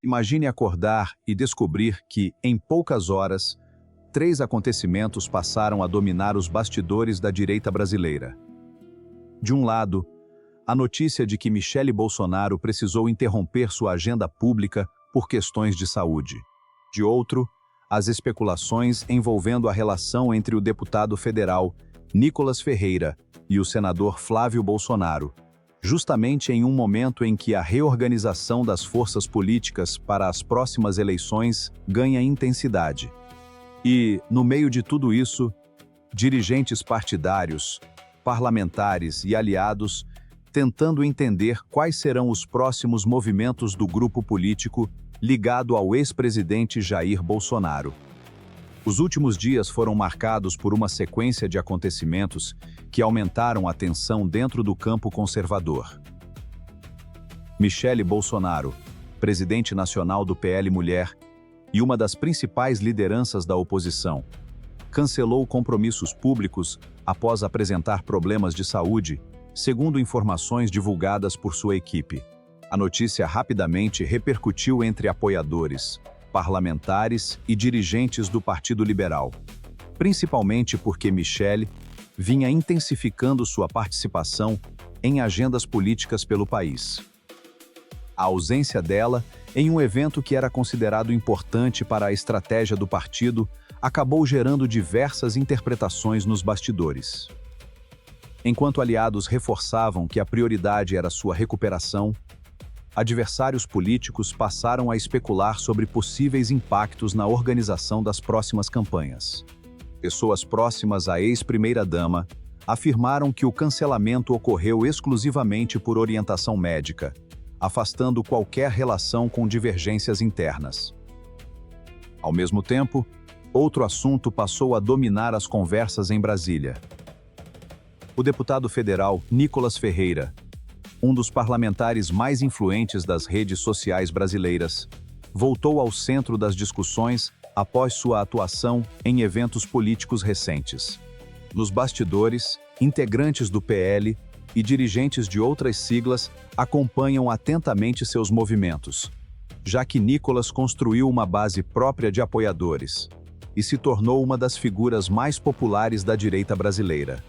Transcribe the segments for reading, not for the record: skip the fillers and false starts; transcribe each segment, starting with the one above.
Imagine acordar e descobrir que, em poucas horas, três acontecimentos passaram a dominar os bastidores da direita brasileira. De um lado, a notícia de que Michele Bolsonaro precisou interromper sua agenda pública por questões de saúde. De outro, as especulações envolvendo a relação entre o deputado federal Nicolas Ferreira e o senador Flávio Bolsonaro, justamente em um momento em que a reorganização das forças políticas para as próximas eleições ganha intensidade. E, no meio de tudo isso, dirigentes partidários, parlamentares e aliados tentando entender quais serão os próximos movimentos do grupo político ligado ao ex-presidente Jair Bolsonaro. Os últimos dias foram marcados por uma sequência de acontecimentos que aumentaram a tensão dentro do campo conservador. Michele Bolsonaro, presidente nacional do PL Mulher e uma das principais lideranças da oposição, cancelou compromissos públicos após apresentar problemas de saúde, segundo informações divulgadas por sua equipe. A notícia rapidamente repercutiu entre apoiadores, parlamentares e dirigentes do Partido Liberal, principalmente porque Michele vinha intensificando sua participação em agendas políticas pelo país. A ausência dela em um evento que era considerado importante para a estratégia do partido acabou gerando diversas interpretações nos bastidores. Enquanto aliados reforçavam que a prioridade era sua recuperação, adversários políticos passaram a especular sobre possíveis impactos na organização das próximas campanhas. Pessoas próximas à ex-primeira-dama afirmaram que o cancelamento ocorreu exclusivamente por orientação médica, afastando qualquer relação com divergências internas. Ao mesmo tempo, outro assunto passou a dominar as conversas em Brasília. O deputado federal Nicolas Ferreira, um dos parlamentares mais influentes das redes sociais brasileiras, voltou ao centro das discussões após sua atuação em eventos políticos recentes. Nos bastidores, integrantes do PL e dirigentes de outras siglas acompanham atentamente seus movimentos, já que Nicolas construiu uma base própria de apoiadores e se tornou uma das figuras mais populares da direita brasileira.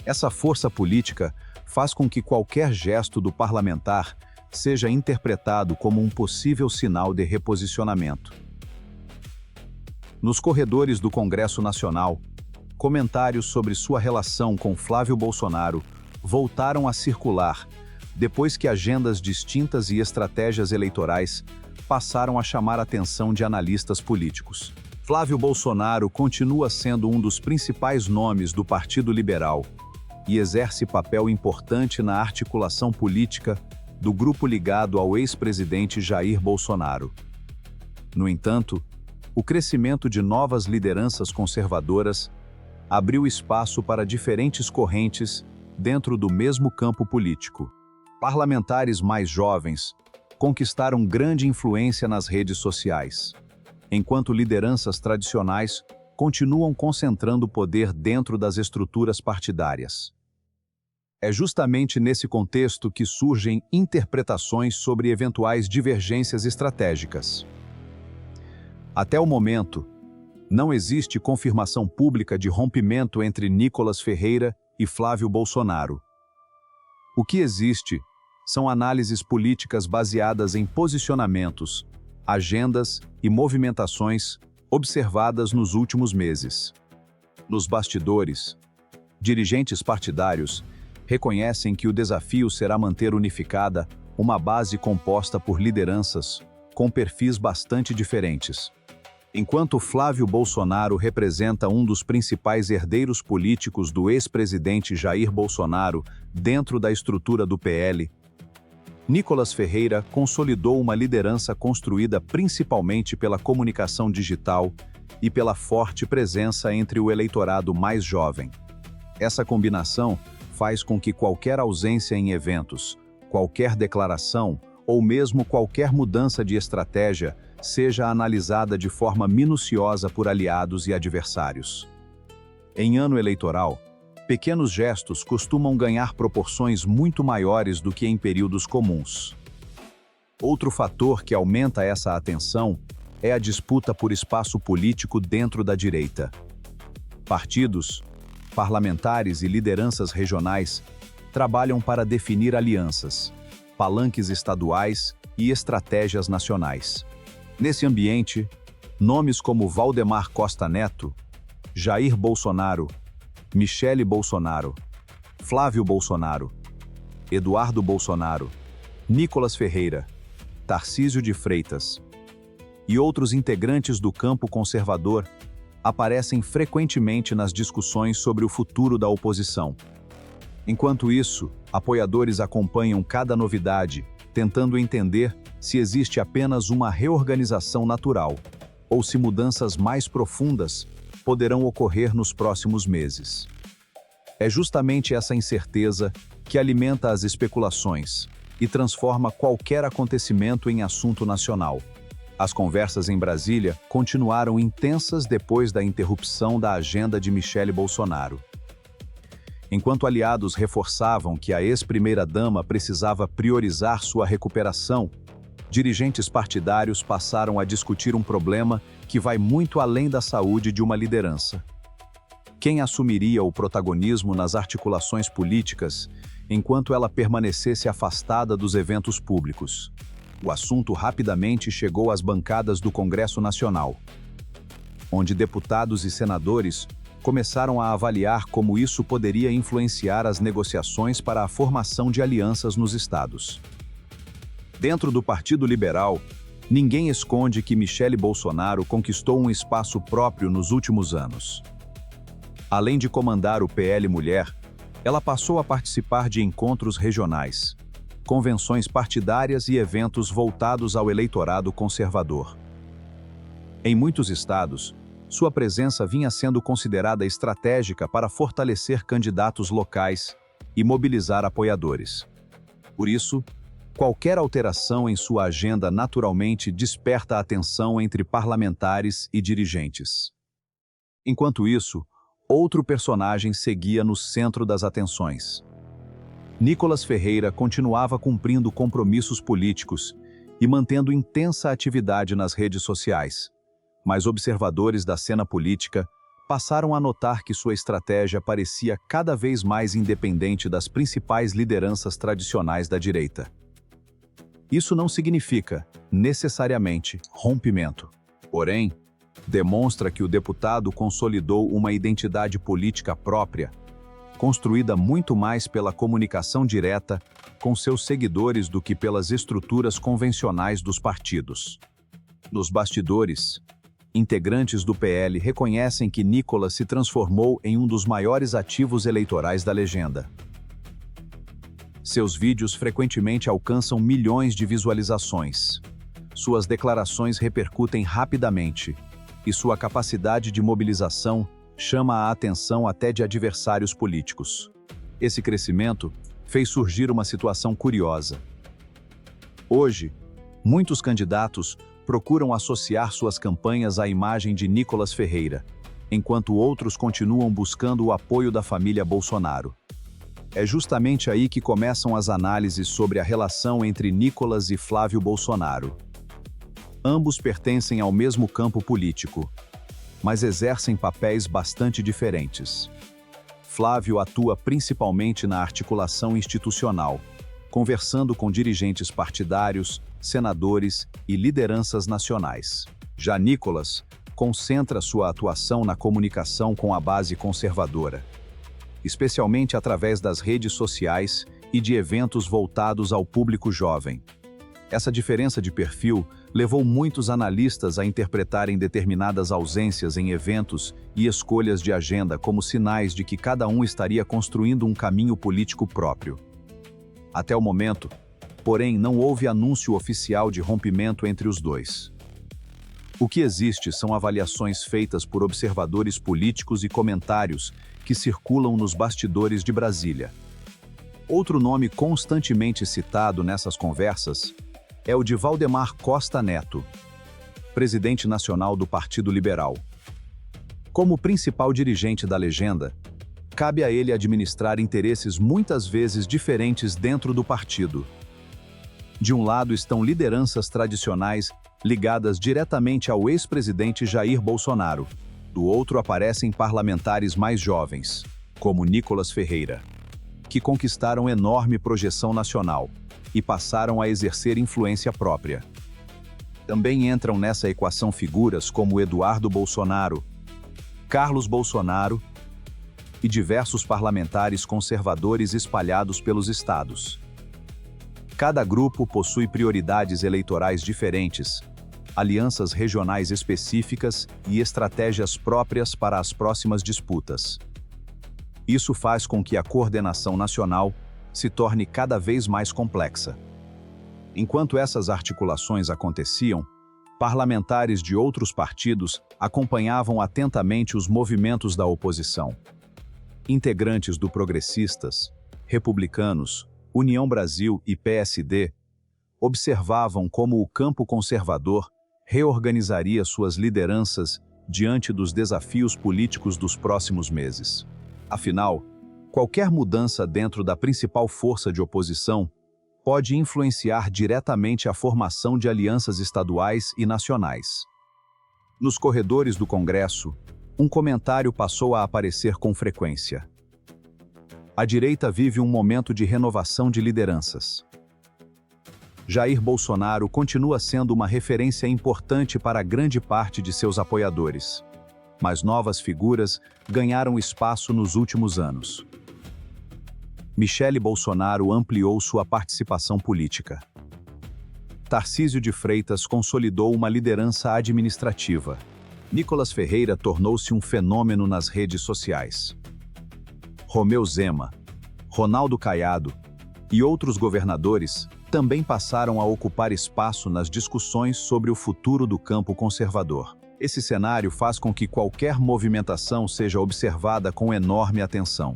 Essa força política faz com que qualquer gesto do parlamentar seja interpretado como um possível sinal de reposicionamento. Nos corredores do Congresso Nacional, comentários sobre sua relação com Flávio Bolsonaro voltaram a circular depois que agendas distintas e estratégias eleitorais passaram a chamar a atenção de analistas políticos. Flávio Bolsonaro continua sendo um dos principais nomes do Partido Liberal e exerce papel importante na articulação política do grupo ligado ao ex-presidente Jair Bolsonaro. No entanto, o crescimento de novas lideranças conservadoras abriu espaço para diferentes correntes dentro do mesmo campo político. Parlamentares mais jovens conquistaram grande influência nas redes sociais, enquanto lideranças tradicionais continuam concentrando poder dentro das estruturas partidárias. É justamente nesse contexto que surgem interpretações sobre eventuais divergências estratégicas. Até o momento, não existe confirmação pública de rompimento entre Nicolas Ferreira e Flávio Bolsonaro. O que existe são análises políticas baseadas em posicionamentos, agendas e movimentações observadas nos últimos meses. Nos bastidores, dirigentes partidários reconhecem que o desafio será manter unificada uma base composta por lideranças com perfis bastante diferentes. Enquanto Flávio Bolsonaro representa um dos principais herdeiros políticos do ex-presidente Jair Bolsonaro dentro da estrutura do PL, Nicolas Ferreira consolidou uma liderança construída principalmente pela comunicação digital e pela forte presença entre o eleitorado mais jovem. Essa combinação faz com que qualquer ausência em eventos, qualquer declaração ou mesmo qualquer mudança de estratégia seja analisada de forma minuciosa por aliados e adversários. Em ano eleitoral, pequenos gestos costumam ganhar proporções muito maiores do que em períodos comuns. Outro fator que aumenta essa atenção é a disputa por espaço político dentro da direita. Partidos, parlamentares e lideranças regionais trabalham para definir alianças, palanques estaduais e estratégias nacionais. Nesse ambiente, nomes como Valdemar Costa Neto, Jair Bolsonaro, Michele Bolsonaro, Flávio Bolsonaro, Eduardo Bolsonaro, Nicolas Ferreira, Tarcísio de Freitas e outros integrantes do campo conservador aparecem frequentemente nas discussões sobre o futuro da oposição. Enquanto isso, apoiadores acompanham cada novidade, tentando entender se existe apenas uma reorganização natural ou se mudanças mais profundas poderão ocorrer nos próximos meses. É justamente essa incerteza que alimenta as especulações e transforma qualquer acontecimento em assunto nacional. As conversas em Brasília continuaram intensas depois da interrupção da agenda de Michele Bolsonaro. Enquanto aliados reforçavam que a ex-primeira-dama precisava priorizar sua recuperação, dirigentes partidários passaram a discutir um problema que vai muito além da saúde de uma liderança. Quem assumiria o protagonismo nas articulações políticas enquanto ela permanecesse afastada dos eventos públicos? O assunto rapidamente chegou às bancadas do Congresso Nacional, onde deputados e senadores começaram a avaliar como isso poderia influenciar as negociações para a formação de alianças nos estados. Dentro do Partido Liberal, ninguém esconde que Michele Bolsonaro conquistou um espaço próprio nos últimos anos. Além de comandar o PL Mulher, ela passou a participar de encontros regionais, convenções partidárias e eventos voltados ao eleitorado conservador. Em muitos estados, sua presença vinha sendo considerada estratégica para fortalecer candidatos locais e mobilizar apoiadores. Por isso, qualquer alteração em sua agenda naturalmente desperta atenção entre parlamentares e dirigentes. Enquanto isso, outro personagem seguia no centro das atenções. Nicolas Ferreira continuava cumprindo compromissos políticos e mantendo intensa atividade nas redes sociais, mas observadores da cena política passaram a notar que sua estratégia parecia cada vez mais independente das principais lideranças tradicionais da direita. Isso não significa, necessariamente, rompimento. Porém, demonstra que o deputado consolidou uma identidade política própria, construída muito mais pela comunicação direta com seus seguidores do que pelas estruturas convencionais dos partidos. Nos bastidores, integrantes do PL reconhecem que Nicolas se transformou em um dos maiores ativos eleitorais da legenda. Seus vídeos frequentemente alcançam milhões de visualizações. Suas declarações repercutem rapidamente, e sua capacidade de mobilização chama a atenção até de adversários políticos. Esse crescimento fez surgir uma situação curiosa. Hoje, muitos candidatos procuram associar suas campanhas à imagem de Nicolas Ferreira, enquanto outros continuam buscando o apoio da família Bolsonaro. É justamente aí que começam as análises sobre a relação entre Nicolas e Flávio Bolsonaro. Ambos pertencem ao mesmo campo político, mas exercem papéis bastante diferentes. Flávio atua principalmente na articulação institucional, conversando com dirigentes partidários, senadores e lideranças nacionais. Já Nicolas concentra sua atuação na comunicação com a base conservadora, especialmente através das redes sociais e de eventos voltados ao público jovem. Essa diferença de perfil levou muitos analistas a interpretarem determinadas ausências em eventos e escolhas de agenda como sinais de que cada um estaria construindo um caminho político próprio. Até o momento, porém, não houve anúncio oficial de rompimento entre os dois. O que existe são avaliações feitas por observadores políticos e comentários que circulam nos bastidores de Brasília. Outro nome constantemente citado nessas conversas é o de Valdemar Costa Neto, presidente nacional do Partido Liberal. Como principal dirigente da legenda, cabe a ele administrar interesses muitas vezes diferentes dentro do partido. De um lado estão lideranças tradicionais ligadas diretamente ao ex-presidente Jair Bolsonaro. Do outro aparecem parlamentares mais jovens, como Nicolas Ferreira, que conquistaram enorme projeção nacional e passaram a exercer influência própria. Também entram nessa equação figuras como Eduardo Bolsonaro, Carlos Bolsonaro e diversos parlamentares conservadores espalhados pelos estados. Cada grupo possui prioridades eleitorais diferentes, alianças regionais específicas e estratégias próprias para as próximas disputas. Isso faz com que a coordenação nacional se torne cada vez mais complexa. Enquanto essas articulações aconteciam, parlamentares de outros partidos acompanhavam atentamente os movimentos da oposição. Integrantes do Progressistas, Republicanos, União Brasil e PSD observavam como o campo conservador reorganizaria suas lideranças diante dos desafios políticos dos próximos meses. Afinal, qualquer mudança dentro da principal força de oposição pode influenciar diretamente a formação de alianças estaduais e nacionais. Nos corredores do Congresso, um comentário passou a aparecer com frequência. A direita vive um momento de renovação de lideranças. Jair Bolsonaro continua sendo uma referência importante para grande parte de seus apoiadores, mas novas figuras ganharam espaço nos últimos anos. Michele Bolsonaro ampliou sua participação política. Tarcísio de Freitas consolidou uma liderança administrativa. Nicolas Ferreira tornou-se um fenômeno nas redes sociais. Romeu Zema, Ronaldo Caiado e outros governadores também passaram a ocupar espaço nas discussões sobre o futuro do campo conservador. Esse cenário faz com que qualquer movimentação seja observada com enorme atenção.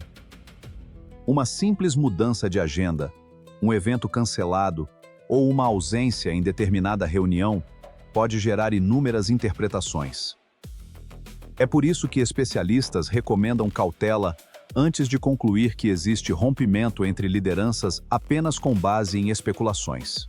Uma simples mudança de agenda, um evento cancelado ou uma ausência em determinada reunião pode gerar inúmeras interpretações. É por isso que especialistas recomendam cautela antes de concluir que existe rompimento entre lideranças apenas com base em especulações.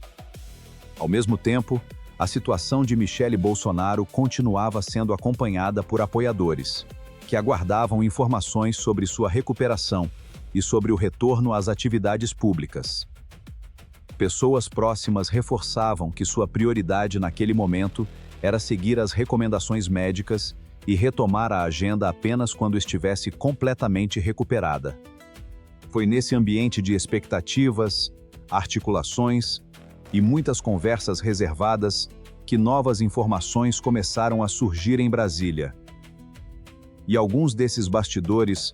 Ao mesmo tempo, a situação de Michele Bolsonaro continuava sendo acompanhada por apoiadores, que aguardavam informações sobre sua recuperação e sobre o retorno às atividades públicas. Pessoas próximas reforçavam que sua prioridade naquele momento era seguir as recomendações médicas e retomar a agenda apenas quando estivesse completamente recuperada. Foi nesse ambiente de expectativas, articulações e muitas conversas reservadas que novas informações começaram a surgir em Brasília. E alguns desses bastidores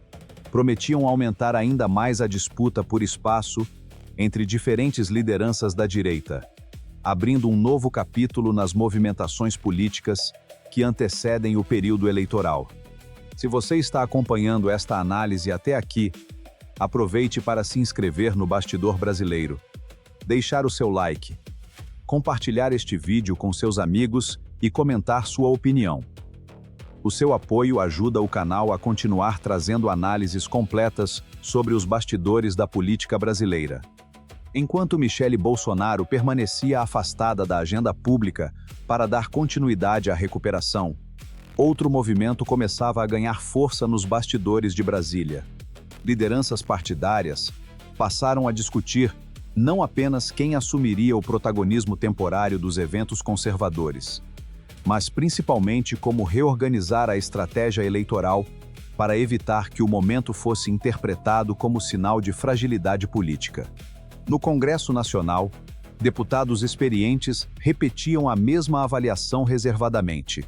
prometiam aumentar ainda mais a disputa por espaço entre diferentes lideranças da direita, abrindo um novo capítulo nas movimentações políticas que antecedem o período eleitoral. Se você está acompanhando esta análise até aqui, aproveite para se inscrever no Bastidor Brasileiro, deixar o seu like, compartilhar este vídeo com seus amigos e comentar sua opinião. O seu apoio ajuda o canal a continuar trazendo análises completas sobre os bastidores da política brasileira. Enquanto Michele Bolsonaro permanecia afastada da agenda pública para dar continuidade à recuperação, outro movimento começava a ganhar força nos bastidores de Brasília. Lideranças partidárias passaram a discutir não apenas quem assumiria o protagonismo temporário dos eventos conservadores, mas principalmente como reorganizar a estratégia eleitoral para evitar que o momento fosse interpretado como sinal de fragilidade política. No Congresso Nacional, deputados experientes repetiam a mesma avaliação reservadamente.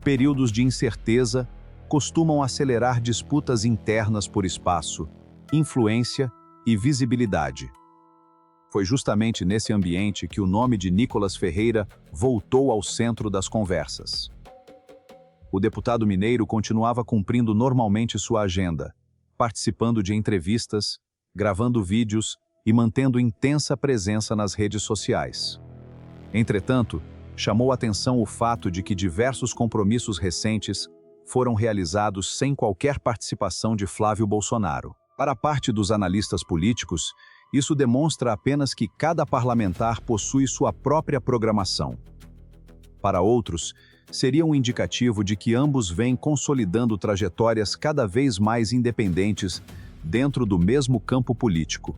Períodos de incerteza costumam acelerar disputas internas por espaço, influência e visibilidade. Foi justamente nesse ambiente que o nome de Nicolas Ferreira voltou ao centro das conversas. O deputado mineiro continuava cumprindo normalmente sua agenda, participando de entrevistas, gravando vídeos e mantendo intensa presença nas redes sociais. Entretanto, chamou atenção o fato de que diversos compromissos recentes foram realizados sem qualquer participação de Flávio Bolsonaro. Para a parte dos analistas políticos, Isso demonstra apenas que cada parlamentar possui sua própria programação. Para outros, seria um indicativo de que ambos vêm consolidando trajetórias cada vez mais independentes dentro do mesmo campo político.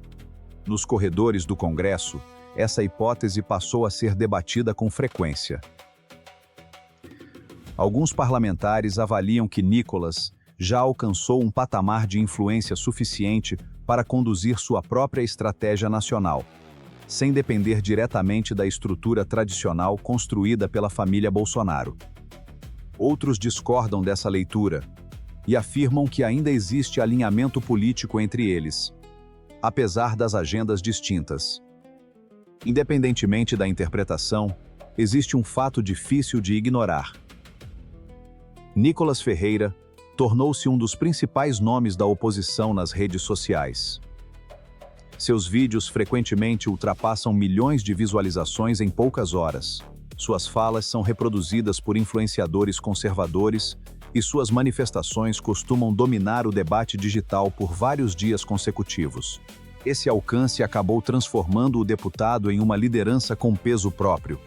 Nos corredores do Congresso, essa hipótese passou a ser debatida com frequência. Alguns parlamentares avaliam que Nicolas já alcançou um patamar de influência suficiente para conduzir sua própria estratégia nacional, sem depender diretamente da estrutura tradicional construída pela família Bolsonaro. Outros discordam dessa leitura e afirmam que ainda existe alinhamento político entre eles, apesar das agendas distintas. Independentemente da interpretação, existe um fato difícil de ignorar. Nicolas Ferreira tornou-se um dos principais nomes da oposição nas redes sociais. Seus vídeos frequentemente ultrapassam milhões de visualizações em poucas horas. Suas falas são reproduzidas por influenciadores conservadores e suas manifestações costumam dominar o debate digital por vários dias consecutivos. Esse alcance acabou transformando o deputado em uma liderança com peso próprio,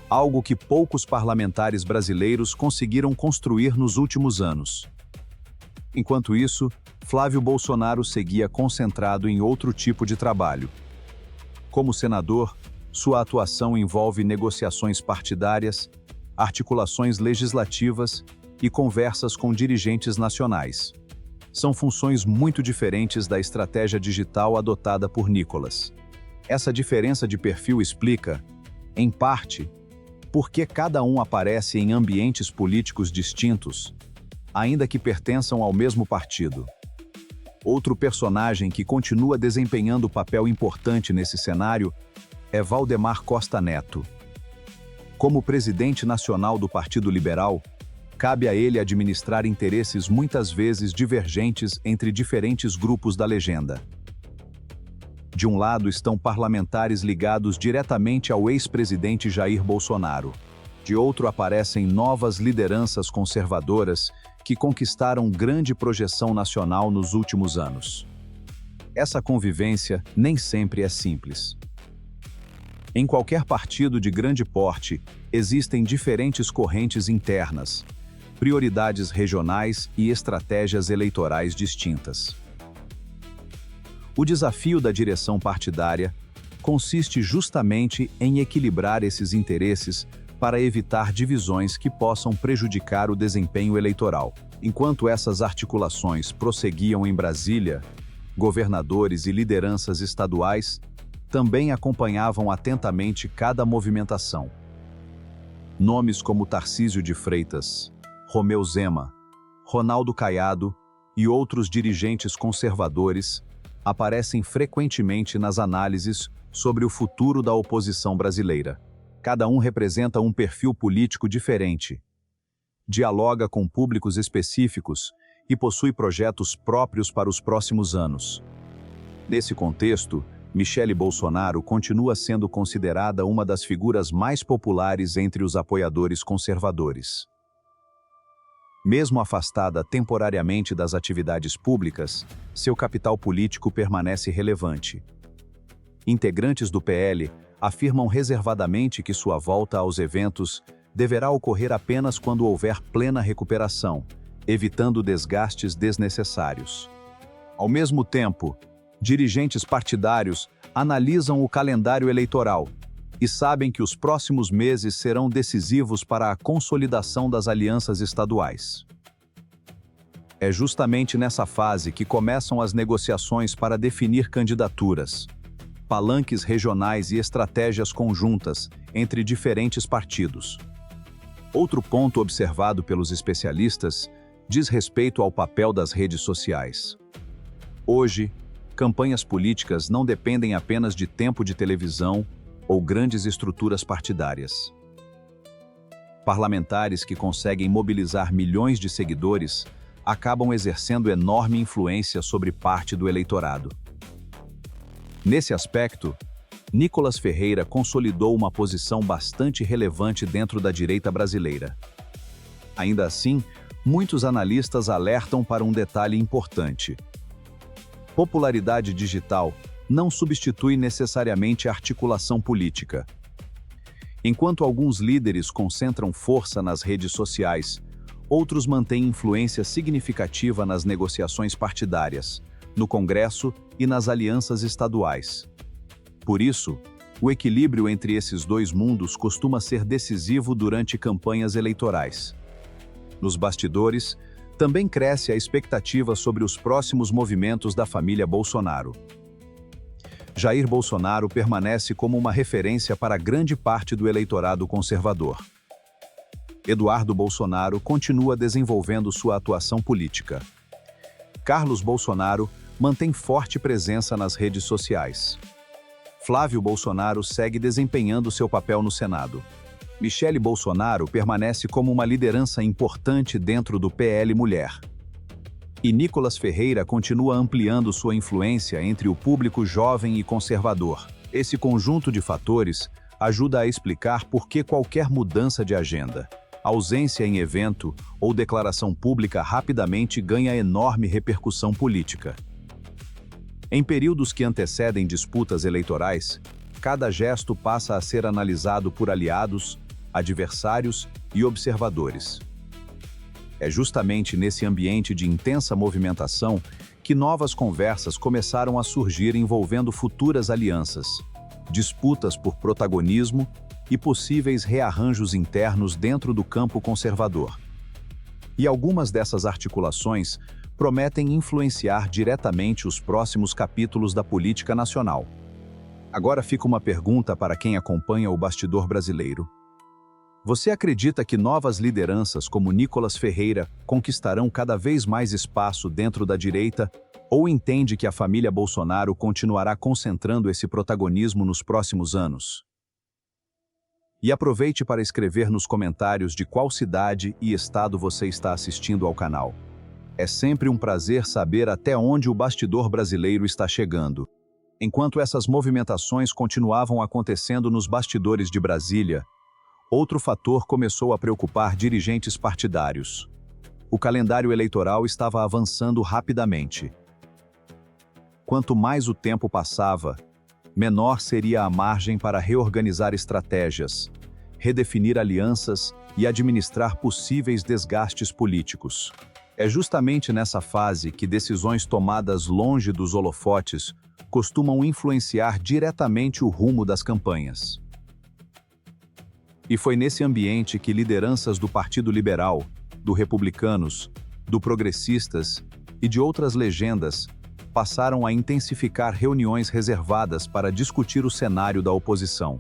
algo que poucos parlamentares brasileiros conseguiram construir nos últimos anos. Enquanto isso, Flávio Bolsonaro seguia concentrado em outro tipo de trabalho. Como senador, sua atuação envolve negociações partidárias, articulações legislativas e conversas com dirigentes nacionais. São funções muito diferentes da estratégia digital adotada por Nicolas. Essa diferença de perfil explica, em parte, por que cada um aparece em ambientes políticos distintos, ainda que pertençam ao mesmo partido. Outro personagem que continua desempenhando papel importante nesse cenário é Valdemar Costa Neto. Como presidente nacional do Partido Liberal, cabe a ele administrar interesses muitas vezes divergentes entre diferentes grupos da legenda. De um lado estão parlamentares ligados diretamente ao ex-presidente Jair Bolsonaro. De outro aparecem novas lideranças conservadoras que conquistaram grande projeção nacional nos últimos anos. Essa convivência nem sempre é simples. Em qualquer partido de grande porte, existem diferentes correntes internas, prioridades regionais e estratégias eleitorais distintas. O desafio da direção partidária consiste justamente em equilibrar esses interesses para evitar divisões que possam prejudicar o desempenho eleitoral. Enquanto essas articulações prosseguiam em Brasília, governadores e lideranças estaduais também acompanhavam atentamente cada movimentação. Nomes como Tarcísio de Freitas, Romeu Zema, Ronaldo Caiado e outros dirigentes conservadores aparecem frequentemente nas análises sobre o futuro da oposição brasileira. Cada um representa um perfil político diferente, dialoga com públicos específicos e possui projetos próprios para os próximos anos. Nesse contexto, Michele Bolsonaro continua sendo considerada uma das figuras mais populares entre os apoiadores conservadores. Mesmo afastada temporariamente das atividades públicas, seu capital político permanece relevante. Integrantes do PL afirmam reservadamente que sua volta aos eventos deverá ocorrer apenas quando houver plena recuperação, evitando desgastes desnecessários. Ao mesmo tempo, dirigentes partidários analisam o calendário eleitoral e sabem que os próximos meses serão decisivos para a consolidação das alianças estaduais. É justamente nessa fase que começam as negociações para definir candidaturas, palanques regionais e estratégias conjuntas entre diferentes partidos. Outro ponto observado pelos especialistas diz respeito ao papel das redes sociais. Hoje, campanhas políticas não dependem apenas de tempo de televisão ou grandes estruturas partidárias. Parlamentares que conseguem mobilizar milhões de seguidores acabam exercendo enorme influência sobre parte do eleitorado. Nesse aspecto, Nicolas Ferreira consolidou uma posição bastante relevante dentro da direita brasileira. Ainda assim, muitos analistas alertam para um detalhe importante. Popularidade digital não substitui necessariamente a articulação política. Enquanto alguns líderes concentram força nas redes sociais, outros mantêm influência significativa nas negociações partidárias, no Congresso e nas alianças estaduais. Por isso, o equilíbrio entre esses dois mundos costuma ser decisivo durante campanhas eleitorais. Nos bastidores, também cresce a expectativa sobre os próximos movimentos da família Bolsonaro. Jair Bolsonaro permanece como uma referência para grande parte do eleitorado conservador. Eduardo Bolsonaro continua desenvolvendo sua atuação política. Carlos Bolsonaro mantém forte presença nas redes sociais. Flávio Bolsonaro segue desempenhando seu papel no Senado. Michele Bolsonaro permanece como uma liderança importante dentro do PL Mulher. E Nicolas Ferreira continua ampliando sua influência entre o público jovem e conservador. Esse conjunto de fatores ajuda a explicar por que qualquer mudança de agenda, ausência em evento ou declaração pública rapidamente ganha enorme repercussão política. Em períodos que antecedem disputas eleitorais, cada gesto passa a ser analisado por aliados, adversários e observadores. É justamente nesse ambiente de intensa movimentação que novas conversas começaram a surgir envolvendo futuras alianças, disputas por protagonismo e possíveis rearranjos internos dentro do campo conservador. E algumas dessas articulações prometem influenciar diretamente os próximos capítulos da política nacional. Agora fica uma pergunta para quem acompanha o bastidor brasileiro. Você acredita que novas lideranças como Nicolas Ferreira conquistarão cada vez mais espaço dentro da direita ou entende que a família Bolsonaro continuará concentrando esse protagonismo nos próximos anos? E aproveite para escrever nos comentários de qual cidade e estado você está assistindo ao canal. É sempre um prazer saber até onde o bastidor brasileiro está chegando. Enquanto essas movimentações continuavam acontecendo nos bastidores de Brasília, outro fator começou a preocupar dirigentes partidários. O calendário eleitoral estava avançando rapidamente. Quanto mais o tempo passava, menor seria a margem para reorganizar estratégias, redefinir alianças e administrar possíveis desgastes políticos. É justamente nessa fase que decisões tomadas longe dos holofotes costumam influenciar diretamente o rumo das campanhas. E foi nesse ambiente que lideranças do Partido Liberal, do Republicanos, do Progressistas e de outras legendas passaram a intensificar reuniões reservadas para discutir o cenário da oposição.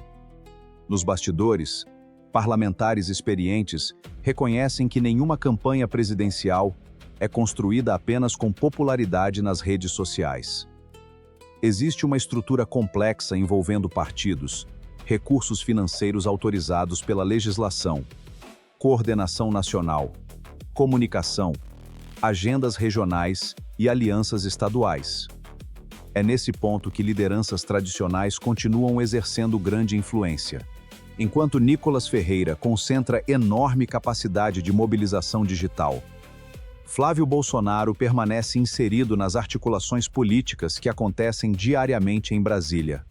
Nos bastidores, parlamentares experientes reconhecem que nenhuma campanha presidencial é construída apenas com popularidade nas redes sociais. Existe uma estrutura complexa envolvendo partidos, recursos financeiros autorizados pela legislação, coordenação nacional, comunicação, agendas regionais e alianças estaduais. É nesse ponto que lideranças tradicionais continuam exercendo grande influência. Enquanto Nicolas Ferreira concentra enorme capacidade de mobilização digital, Flávio Bolsonaro permanece inserido nas articulações políticas que acontecem diariamente em Brasília.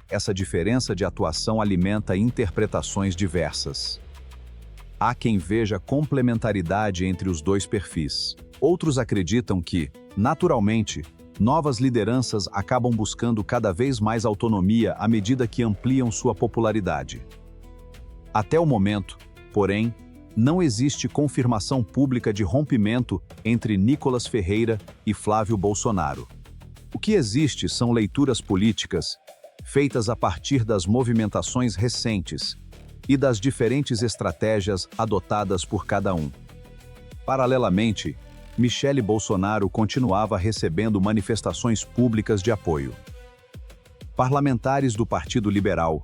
Essa diferença de atuação alimenta interpretações diversas. Há quem veja complementaridade entre os dois perfis. Outros acreditam que, naturalmente, novas lideranças acabam buscando cada vez mais autonomia à medida que ampliam sua popularidade. Até o momento, porém, não existe confirmação pública de rompimento entre Nicolas Ferreira e Flávio Bolsonaro. O que existe são leituras políticas feitas a partir das movimentações recentes e das diferentes estratégias adotadas por cada um. Paralelamente, Michele Bolsonaro continuava recebendo manifestações públicas de apoio. Parlamentares do Partido Liberal,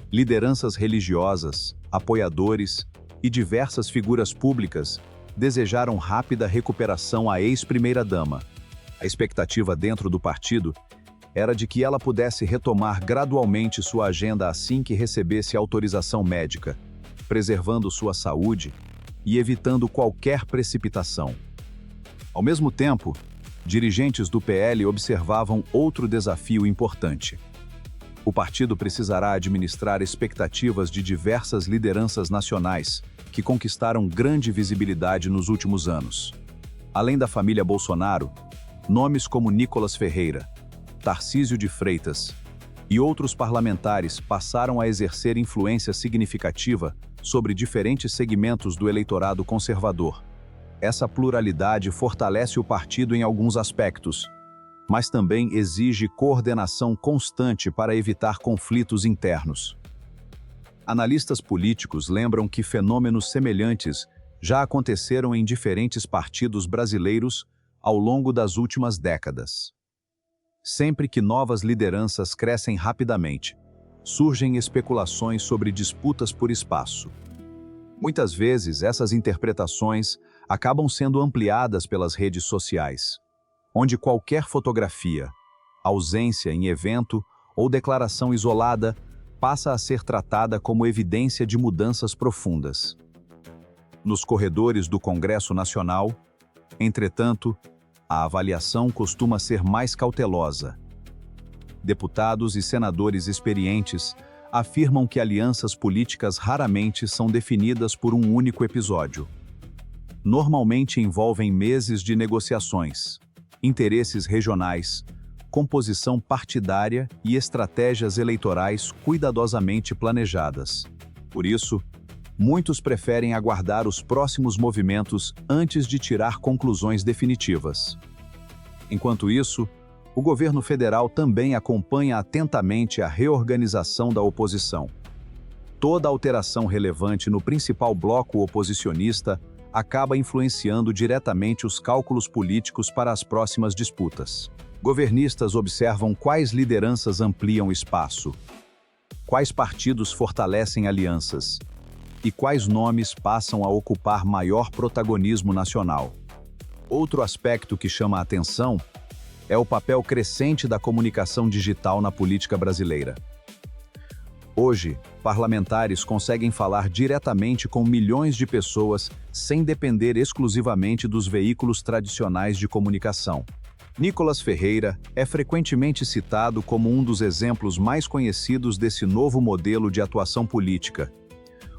lideranças religiosas, apoiadores e diversas figuras públicas desejaram rápida recuperação à ex-primeira-dama. A expectativa dentro do partido era de que ela pudesse retomar gradualmente sua agenda assim que recebesse autorização médica, preservando sua saúde e evitando qualquer precipitação. Ao mesmo tempo, dirigentes do PL observavam outro desafio importante. O partido precisará administrar expectativas de diversas lideranças nacionais que conquistaram grande visibilidade nos últimos anos. Além da família Bolsonaro, nomes como Nicolas Ferreira, Tarcísio de Freitas e outros parlamentares passaram a exercer influência significativa sobre diferentes segmentos do eleitorado conservador. Essa pluralidade fortalece o partido em alguns aspectos, mas também exige coordenação constante para evitar conflitos internos. Analistas políticos lembram que fenômenos semelhantes já aconteceram em diferentes partidos brasileiros ao longo das últimas décadas. Sempre que novas lideranças crescem rapidamente, surgem especulações sobre disputas por espaço. Muitas vezes, essas interpretações acabam sendo ampliadas pelas redes sociais, onde qualquer fotografia, ausência em evento ou declaração isolada passa a ser tratada como evidência de mudanças profundas. Nos corredores do Congresso Nacional, entretanto, a avaliação costuma ser mais cautelosa. Deputados e senadores experientes afirmam que alianças políticas raramente são definidas por um único episódio. Normalmente envolvem meses de negociações, interesses regionais, composição partidária e estratégias eleitorais cuidadosamente planejadas. Por isso, muitos preferem aguardar os próximos movimentos antes de tirar conclusões definitivas. Enquanto isso, o governo federal também acompanha atentamente a reorganização da oposição. Toda alteração relevante no principal bloco oposicionista acaba influenciando diretamente os cálculos políticos para as próximas disputas. Governistas observam quais lideranças ampliam espaço, quais partidos fortalecem alianças e quais nomes passam a ocupar maior protagonismo nacional. Outro aspecto que chama a atenção é o papel crescente da comunicação digital na política brasileira. Hoje, parlamentares conseguem falar diretamente com milhões de pessoas sem depender exclusivamente dos veículos tradicionais de comunicação. Nicolas Ferreira é frequentemente citado como um dos exemplos mais conhecidos desse novo modelo de atuação política,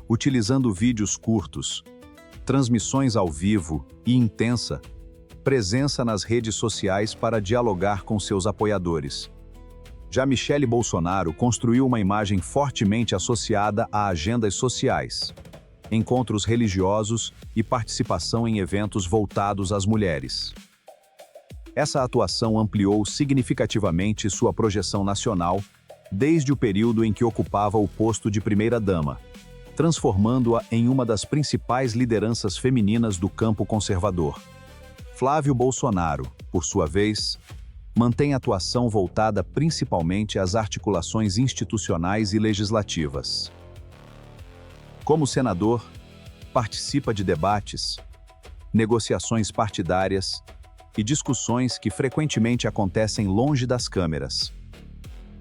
utilizando vídeos curtos, transmissões ao vivo e intensa presença nas redes sociais para dialogar com seus apoiadores. Já Michele Bolsonaro construiu uma imagem fortemente associada a agendas sociais, encontros religiosos e participação em eventos voltados às mulheres. Essa atuação ampliou significativamente sua projeção nacional desde o período em que ocupava o posto de primeira-dama, transformando-a em uma das principais lideranças femininas do campo conservador. Flávio Bolsonaro, por sua vez, mantém atuação voltada principalmente às articulações institucionais e legislativas. Como senador, participa de debates, negociações partidárias e discussões que frequentemente acontecem longe das câmeras.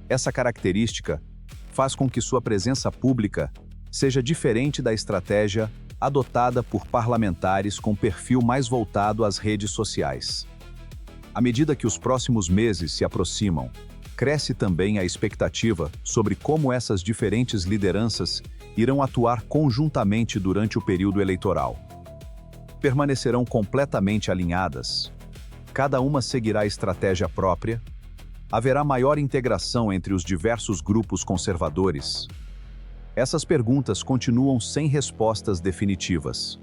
Essa característica faz com que sua presença pública seja diferente da estratégia adotada por parlamentares com perfil mais voltado às redes sociais. À medida que os próximos meses se aproximam, cresce também a expectativa sobre como essas diferentes lideranças irão atuar conjuntamente durante o período eleitoral. Permanecerão completamente alinhadas? Cada uma seguirá estratégia própria? Haverá maior integração entre os diversos grupos conservadores? Essas perguntas continuam sem respostas definitivas.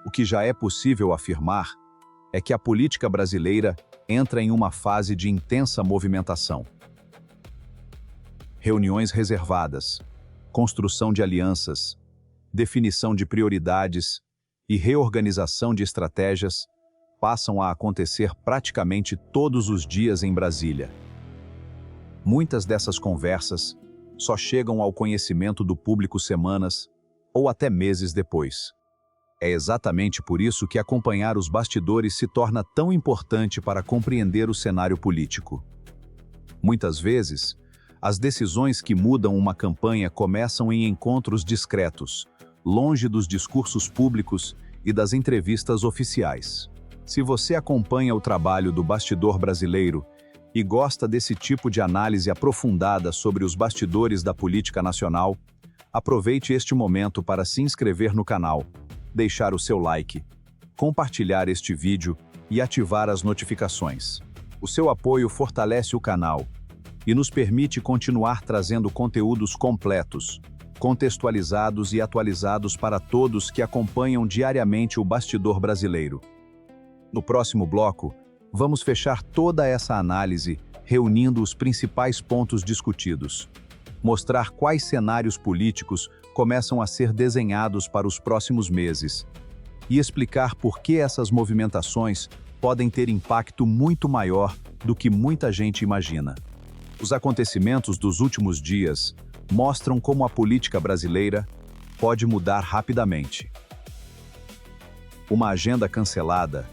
O que já é possível afirmar é que a política brasileira entra em uma fase de intensa movimentação. Reuniões reservadas, construção de alianças, definição de prioridades e reorganização de estratégias passam a acontecer praticamente todos os dias em Brasília. Muitas dessas conversas só chegam ao conhecimento do público semanas ou até meses depois. É exatamente por isso que acompanhar os bastidores se torna tão importante para compreender o cenário político. Muitas vezes, as decisões que mudam uma campanha começam em encontros discretos, longe dos discursos públicos e das entrevistas oficiais. Se você acompanha o trabalho do Bastidor Brasileiro e gosta desse tipo de análise aprofundada sobre os bastidores da política nacional, aproveite este momento para se inscrever no canal, deixar o seu like, compartilhar este vídeo e ativar as notificações. O seu apoio fortalece o canal e nos permite continuar trazendo conteúdos completos, contextualizados e atualizados para todos que acompanham diariamente o Bastidor Brasileiro. No próximo bloco, vamos fechar toda essa análise reunindo os principais pontos discutidos, mostrar quais cenários políticos começam a ser desenhados para os próximos meses e explicar por que essas movimentações podem ter impacto muito maior do que muita gente imagina. Os acontecimentos dos últimos dias mostram como a política brasileira pode mudar rapidamente. Uma agenda cancelada,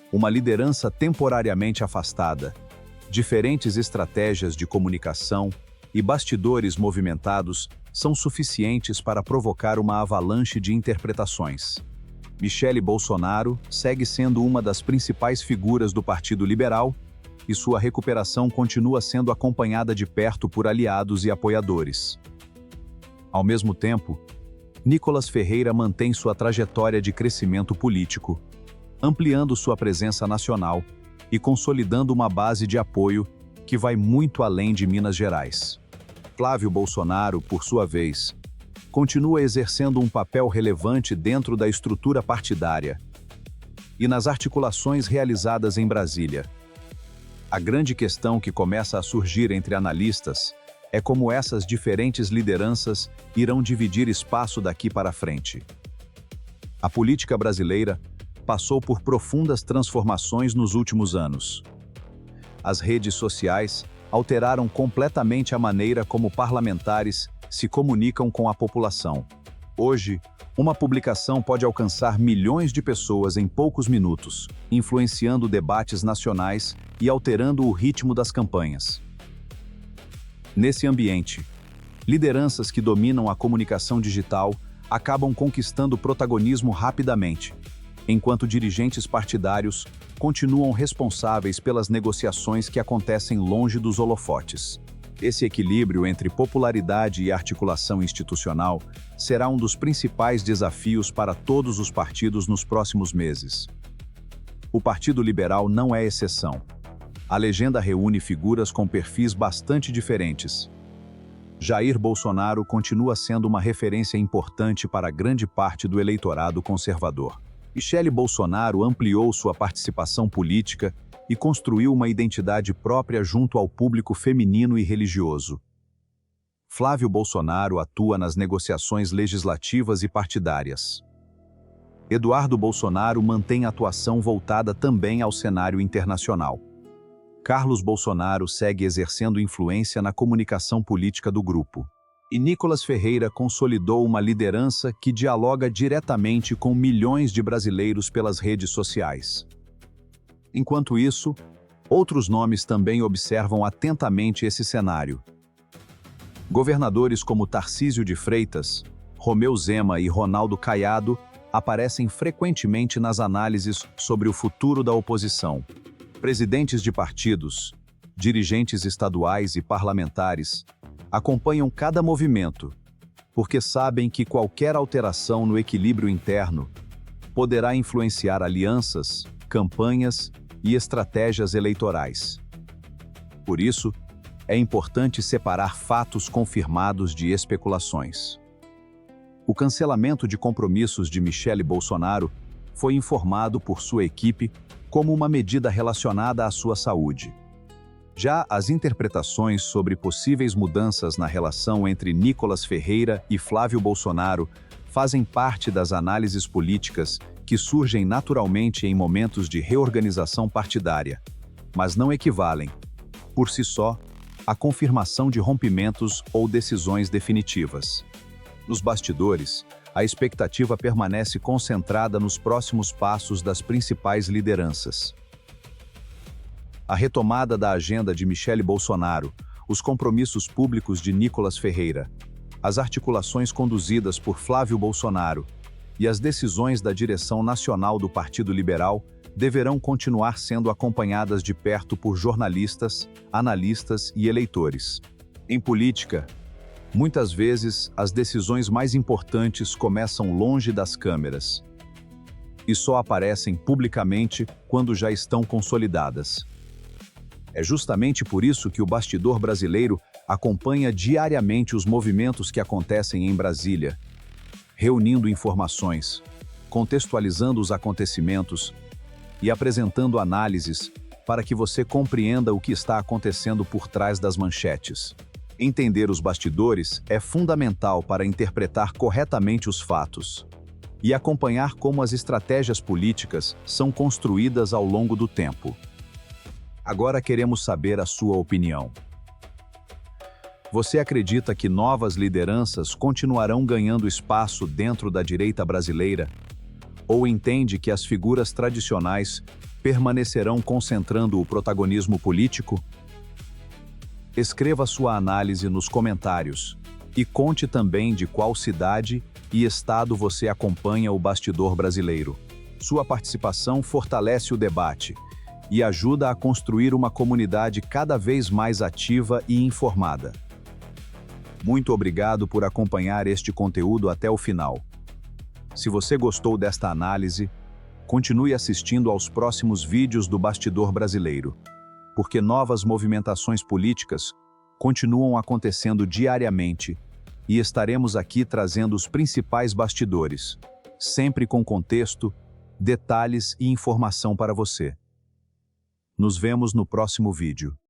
uma liderança temporariamente afastada, diferentes estratégias de comunicação e bastidores movimentados são suficientes para provocar uma avalanche de interpretações. Michele Bolsonaro segue sendo uma das principais figuras do Partido Liberal e sua recuperação continua sendo acompanhada de perto por aliados e apoiadores. Ao mesmo tempo, Nicolas Ferreira mantém sua trajetória de crescimento político, ampliando sua presença nacional e consolidando uma base de apoio que vai muito além de Minas Gerais. Flávio Bolsonaro, por sua vez, continua exercendo um papel relevante dentro da estrutura partidária e nas articulações realizadas em Brasília. A grande questão que começa a surgir entre analistas é como essas diferentes lideranças irão dividir espaço daqui para frente. A política brasileira passou por profundas transformações nos últimos anos. As redes sociais alteraram completamente a maneira como parlamentares se comunicam com a população. Hoje, uma publicação pode alcançar milhões de pessoas em poucos minutos, influenciando debates nacionais e alterando o ritmo das campanhas. Nesse ambiente, lideranças que dominam a comunicação digital acabam conquistando protagonismo rapidamente, enquanto dirigentes partidários continuam responsáveis pelas negociações que acontecem longe dos holofotes. Esse equilíbrio entre popularidade e articulação institucional será um dos principais desafios para todos os partidos nos próximos meses. O Partido Liberal não é exceção. A legenda reúne figuras com perfis bastante diferentes. Jair Bolsonaro continua sendo uma referência importante para grande parte do eleitorado conservador. Michele Bolsonaro ampliou sua participação política e construiu uma identidade própria junto ao público feminino e religioso. Flávio Bolsonaro atua nas negociações legislativas e partidárias. Eduardo Bolsonaro mantém atuação voltada também ao cenário internacional. Carlos Bolsonaro segue exercendo influência na comunicação política do grupo. E Nicolas Ferreira consolidou uma liderança que dialoga diretamente com milhões de brasileiros pelas redes sociais. Enquanto isso, outros nomes também observam atentamente esse cenário. Governadores como Tarcísio de Freitas, Romeu Zema e Ronaldo Caiado aparecem frequentemente nas análises sobre o futuro da oposição. Presidentes de partidos, dirigentes estaduais e parlamentares acompanham cada movimento, porque sabem que qualquer alteração no equilíbrio interno poderá influenciar alianças, campanhas e estratégias eleitorais. Por isso, é importante separar fatos confirmados de especulações. O cancelamento de compromissos de Michele Bolsonaro foi informado por sua equipe como uma medida relacionada à sua saúde. Já as interpretações sobre possíveis mudanças na relação entre Nicolas Ferreira e Flávio Bolsonaro fazem parte das análises políticas que surgem naturalmente em momentos de reorganização partidária, mas não equivalem, por si só, à confirmação de rompimentos ou decisões definitivas. Nos bastidores, a expectativa permanece concentrada nos próximos passos das principais lideranças. A retomada da agenda de Michele Bolsonaro, os compromissos públicos de Nicolas Ferreira, as articulações conduzidas por Flávio Bolsonaro e as decisões da direção nacional do Partido Liberal deverão continuar sendo acompanhadas de perto por jornalistas, analistas e eleitores. Em política, muitas vezes as decisões mais importantes começam longe das câmeras e só aparecem publicamente quando já estão consolidadas. É justamente por isso que o bastidor brasileiro acompanha diariamente os movimentos que acontecem em Brasília, reunindo informações, contextualizando os acontecimentos e apresentando análises para que você compreenda o que está acontecendo por trás das manchetes. Entender os bastidores é fundamental para interpretar corretamente os fatos e acompanhar como as estratégias políticas são construídas ao longo do tempo. Agora queremos saber a sua opinião. Você acredita que novas lideranças continuarão ganhando espaço dentro da direita brasileira? Ou entende que as figuras tradicionais permanecerão concentrando o protagonismo político? Escreva sua análise nos comentários e conte também de qual cidade e estado você acompanha o bastidor brasileiro. Sua participação fortalece o debate e ajuda a construir uma comunidade cada vez mais ativa e informada. Muito obrigado por acompanhar este conteúdo até o final. Se você gostou desta análise, continue assistindo aos próximos vídeos do Bastidor Brasileiro, porque novas movimentações políticas continuam acontecendo diariamente e estaremos aqui trazendo os principais bastidores, sempre com contexto, detalhes e informação para você. Nos vemos no próximo vídeo.